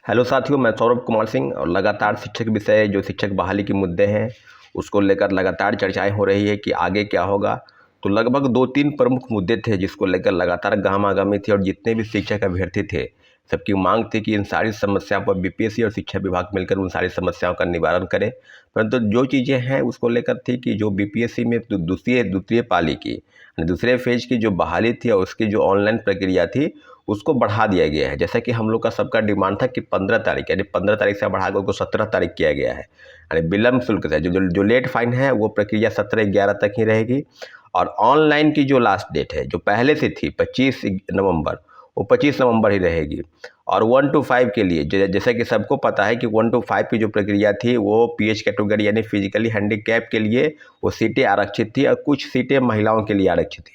Hello साथियों, मैं सौरभ कुमार सिंह और लगातार शिक्षक विषय जो शिक्षक बहाली के मुद्दे हैं उसको लेकर लगातार चर्चाएं हो रही है कि आगे क्या होगा। तो लगभग 2-3 प्रमुख मुद्दे थे जिसको लेकर लगातार गहमागहमी थी और जितने भी शिक्षक अभ्यर्थी थे सबकी मांग थी कि इन सारी समस्याओं पर बीपीएससी और शिक्षा विभाग मिलकर उन सारी समस्याओं का निवारण करे। परंतु जो चीज़ें हैं उसको लेकर थी कि जो बीपीएससी में द्वितीय पाली की दूसरे फेज की जो बहाली थी और उसकी जो ऑनलाइन प्रक्रिया थी उसको बढ़ा दिया गया है। जैसा कि हम लोग का सबका डिमांड था कि 15 तारीख यानी 15 तारीख से बढ़ाकर उसको 17 तारीख किया गया है। यानी विलम्ब शुल्क है जो लेट फाइन है वो प्रक्रिया 17/11 तक ही रहेगी। और ऑनलाइन की जो लास्ट डेट है जो पहले से थी 25 नवंबर, वो 25 नवंबर ही रहेगी। और 1 to 5 के लिए जैसा कि सबको पता है कि 1 to 5 की जो प्रक्रिया थी वो पीएच कैटेगरी यानी फिजिकली हैंडीकैप के लिए वो सीटें आरक्षित थी और कुछ सीटें महिलाओं के लिए आरक्षित थी।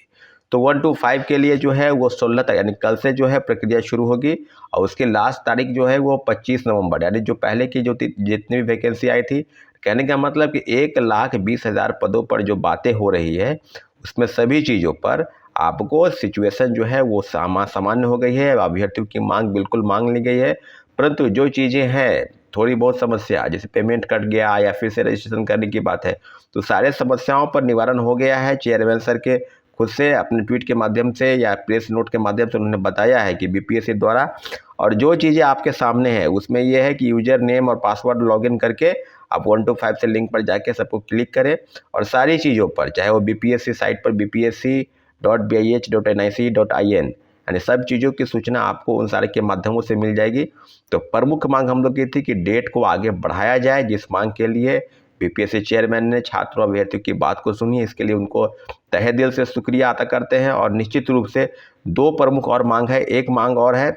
तो 1 to 5 के लिए जो है वो 16 तक यानी कल से जो है प्रक्रिया शुरू होगी और उसकी लास्ट तारीख जो है वो 25 नवंबर यानी जो पहले की जो जितनी भी वैकेंसी आई थी। कहने का मतलब कि 1,20,000 पदों पर जो बातें हो रही है उसमें सभी चीज़ों पर आपको सिचुएशन जो है वो सामान्य हो गई है। अभ्यर्थियों की मांग बिल्कुल मांग ली गई है, परंतु जो चीज़ें हैं थोड़ी बहुत समस्या जैसे पेमेंट कट गया या फिर से रजिस्ट्रेशन करने की बात है, तो सारे समस्याओं पर निवारण हो गया है। चेयरमैन सर के खुद से अपने ट्वीट के माध्यम से या प्रेस नोट के माध्यम से उन्होंने बताया है कि बीपीएससी द्वारा। और जो चीज़ें आपके सामने है उसमें यह है कि यूजर नेम और पासवर्ड लॉगिन करके आप 1 to 5 से लिंक पर जाके सबको क्लिक करें और सारी चीज़ों पर चाहे वो बीपीएससी साइट पर bpsc.bih.nic.in यानी सब चीज़ों की सूचना आपको उन सारे के माध्यमों से मिल जाएगी। तो प्रमुख मांग हम लोग की थी कि डेट को आगे बढ़ाया जाए, जिस मांग के लिए बीपीएससी चेयरमैन ने छात्रों अभ्यर्थियों की बात को सुनी। इसके लिए उनको तहे दिल से शुक्रिया अदा करते हैं। और निश्चित रूप से 2 प्रमुख और मांग है। एक मांग और है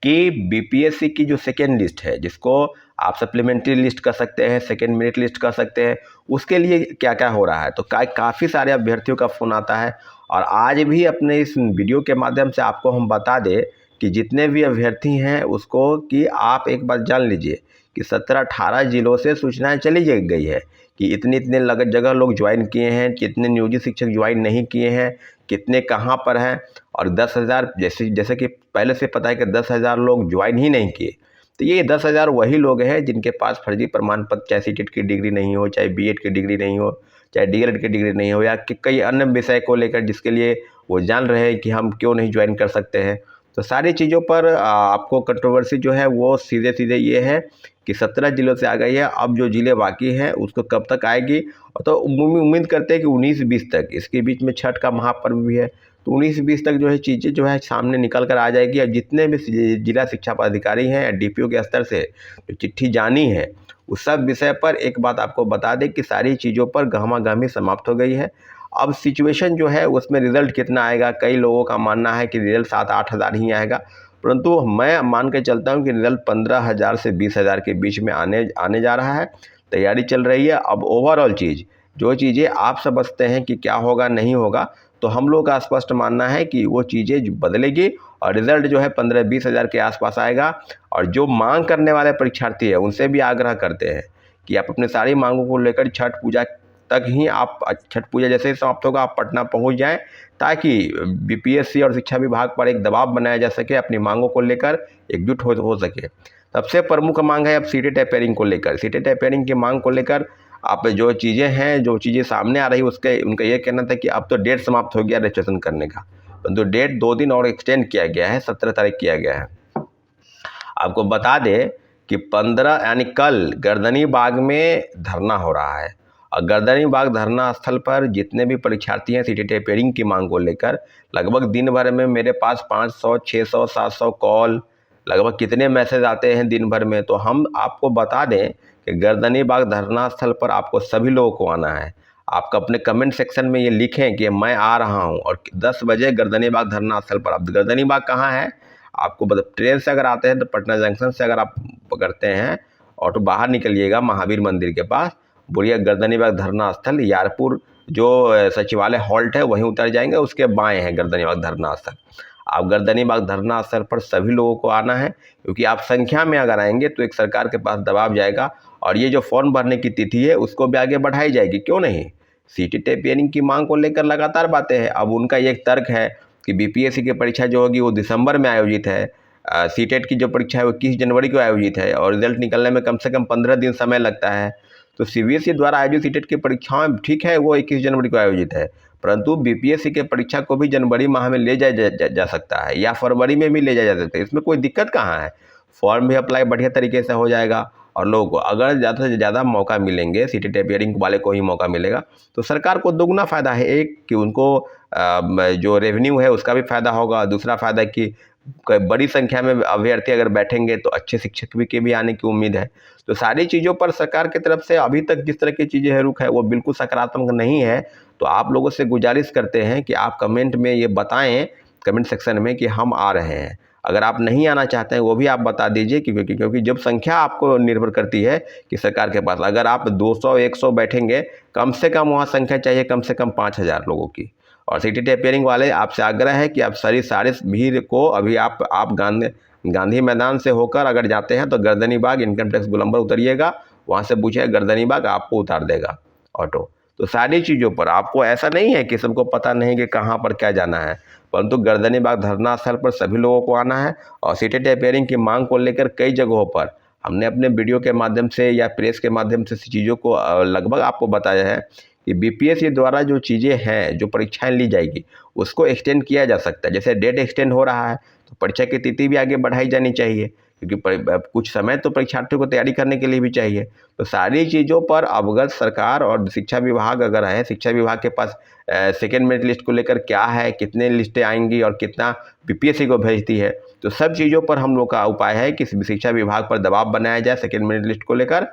कि बीपीएससी की जो सेकेंड लिस्ट है जिसको आप सप्लीमेंट्री लिस्ट कर सकते हैं, सेकेंड मेरिट लिस्ट कर सकते हैं, उसके लिए क्या क्या हो रहा है। तो काफ़ी सारे अभ्यर्थियों का फ़ोन आता है और आज भी अपने इस वीडियो के माध्यम से आपको हम बता दें कि जितने भी अभ्यर्थी हैं उसको कि आप एक बार जान लीजिए कि 17-18 जिलों से सूचनाएं चली गई है कि इतने इतने जगह लोग ज्वाइन किए हैं, कितने नियोजित शिक्षक ज्वाइन नहीं किए हैं, कितने कहाँ पर हैं। और 10,000 जैसे कि पहले से पता है कि 10,000 लोग ज्वाइन ही नहीं किए। तो ये 10,000 वही लोग हैं जिनके पास फर्जी प्रमाण पत्र, चाहे सीटेट की डिग्री नहीं हो, चाहे बीएड की डिग्री नहीं हो, चाहे डीएलएड की डिग्री नहीं हो, या कई अन्य विषय को लेकर जिसके लिए वो जान रहे हैं कि हम क्यों नहीं ज्वाइन कर सकते हैं। तो सारी चीज़ों पर आपको कंट्रोवर्सी जो है वो सीधे सीधे ये है कि 17 जिलों से आ गई है। अब जो ज़िले बाकी हैं उसको कब तक आएगी। तो उम्मीद करते हैं कि 19-20 तक, इसके बीच में छठ का महापर्व भी है, तो 19-20 तक जो है चीज़ें जो है सामने निकल कर आ जाएगी। और जितने भी जिला शिक्षा पदाधिकारी हैं डीपीओ के स्तर से जो चिट्ठी जानी है उस सब विषय पर एक बात आपको बता दें कि सारी चीज़ों पर गहमागहमी समाप्त हो गई है। अब सिचुएशन जो है उसमें रिज़ल्ट कितना आएगा, कई लोगों का मानना है कि रिज़ल्ट 7-8 हज़ार ही आएगा, परंतु मैं मान के चलता हूं कि रिज़ल्ट 15,000 से 20,000 के बीच में आने जा रहा है। तैयारी चल रही है। अब ओवरऑल जो चीज़ें आप समझते हैं कि क्या होगा नहीं होगा, तो हम लोग का स्पष्ट मानना है कि वो चीज़ें बदलेगी और रिज़ल्ट जो है 15-20 हज़ार के आसपास आएगा। और जो मांग करने वाले परीक्षार्थी है उनसे भी आग्रह करते हैं कि आप अपने सारी मांगों को लेकर छठ पूजा तक ही छठ पूजा जैसे ही समाप्त होगा आप पटना पहुंच जाएं, ताकि बीपीएससी और शिक्षा विभाग पर एक दबाव बनाया जा सके, अपनी मांगों को लेकर एकजुट हो सके। सबसे प्रमुख मांग है अब सीटें टैपेरिंग को लेकर। सीटें टैपेरिंग की मांग को लेकर आप जो चीज़ें हैं, जो चीज़ें सामने आ रही उनका ये कहना था कि अब तो डेट समाप्त हो गया रजिस्ट्रेशन करने का, तो डेट 2 दिन और एक्सटेंड किया गया है, 17 तारीख किया गया है। आपको बता दें कि 15 यानी कल गर्दनी बाग में धरना हो रहा है और गर्दनी बाग धरना स्थल पर जितने भी परीक्षार्थी हैं सीटें टैपेरिंग की मांग को लेकर, लगभग दिन भर में मेरे पास 500, 600, 700 कॉल, लगभग कितने मैसेज आते हैं दिन भर में। तो हम आपको बता दें कि गर्दनी बाग धरना स्थल पर आपको सभी लोगों को आना है। आप अपने कमेंट सेक्शन में ये लिखें कि मैं आ रहा हूँ और 10 बजे गर्दनी बाग धरना स्थल पर। आप गर्दनी बाग कहाँ है आपको ट्रेन से अगर आते हैं तो पटना जंक्शन से अगर आप पकड़ते हैं और तो बाहर निकलिएगा महावीर मंदिर के पास, बोलिए गर्दनी बाग धरना स्थल, यारपुर जो सचिवालय हॉल्ट है वहीं उतर जाएंगे, उसके बाएं है गर्दनी बाग धरना स्थल। आप गर्दनी बाग धरना स्थल पर सभी लोगों को आना है, क्योंकि आप संख्या में अगर आएंगे तो एक सरकार के पास दबाव जाएगा और ये जो फॉर्म भरने की तिथि है उसको भी आगे बढ़ाई जाएगी। क्यों नहीं, सीटें टैपेरिंग की मांग को लेकर लगातार बातें हैं। अब उनका एक तर्क है कि बीपीएससी की परीक्षा जो होगी वो दिसंबर में आयोजित है, सीटेट की जो परीक्षा है वो 21 जनवरी को आयोजित है और रिजल्ट निकलने में कम से कम 15 दिन समय लगता है। तो सीबीएसई द्वारा आयोजित सीटेट की परीक्षाएं ठीक है वो 21 जनवरी को आयोजित है, परंतु बीपीएससी के परीक्षा को भी जनवरी माह में ले जा सकता है या फरवरी में भी ले जाया जा सकता है। इसमें कोई दिक्कत कहाँ है। फॉर्म भी अप्लाई बढ़िया तरीके से हो जाएगा और लोगों को अगर ज़्यादा से ज़्यादा मौका मिलेंगे, सीटेट अपियरिंग वाले को ही मौका मिलेगा तो सरकार को दोगुना फ़ायदा है। एक कि उनको जो रेवेन्यू है उसका भी फ़ायदा होगा, दूसरा फ़ायदा कि बड़ी संख्या में अभ्यर्थी अगर बैठेंगे तो अच्छे शिक्षक भी के भी आने की उम्मीद है। तो सारी चीज़ों पर सरकार की तरफ से अभी तक जिस तरह की चीज़ें है रुख है वो बिल्कुल सकारात्मक नहीं है। तो आप लोगों से गुजारिश करते हैं कि आप कमेंट में ये बताएं, कमेंट सेक्शन में कि हम आ रहे हैं। अगर आप नहीं आना चाहते हैं वो भी आप बता दीजिए क्योंकि जब संख्या आपको निर्भर करती है कि सरकार के पास अगर आप 200-100 बैठेंगे, कम से कम वहाँ संख्या चाहिए कम से कम 5000 लोगों की। और सीटेट अपियरिंग वाले आपसे आग्रह है कि आप सारी भीड़ को अभी आप गांधी मैदान से होकर अगर जाते हैं तो गर्दनी बाग इनकम टैक्स गोलंबर उतरिएगा, वहाँ से पूछिएगा गर्दनी बाग, आपको उतार देगा ऑटो। तो सारी चीज़ों पर आपको ऐसा नहीं है कि सबको पता नहीं कि कहाँ पर क्या जाना है, परंतु गर्दनी बाग धरना स्थल पर सभी लोगों को आना है। और सीटेट अपियरिंग की मांग को लेकर कई जगहों पर हमने अपने वीडियो के माध्यम से या प्रेस के माध्यम से चीज़ों को लगभग आपको बताया है कि बीपीएससी द्वारा जो चीज़ें हैं, जो परीक्षाएं ली जाएगी उसको एक्सटेंड किया जा सकता है। जैसे डेट एक्सटेंड हो रहा है तो परीक्षा की तिथि भी आगे बढ़ाई जानी चाहिए क्योंकि कुछ समय तो परीक्षार्थियों को तैयारी करने के लिए भी चाहिए। तो सारी चीज़ों पर अवगत सरकार और शिक्षा विभाग अगर है, शिक्षा विभाग के पास सेकेंड मेरिट लिस्ट को लेकर क्या है, कितने लिस्टें आएंगी और कितना बीपीएससी को भेजती है, तो सब चीज़ों पर हम लोग का उपाय है कि शिक्षा विभाग पर दबाव बनाया जाए सेकेंड मेरिट लिस्ट को लेकर।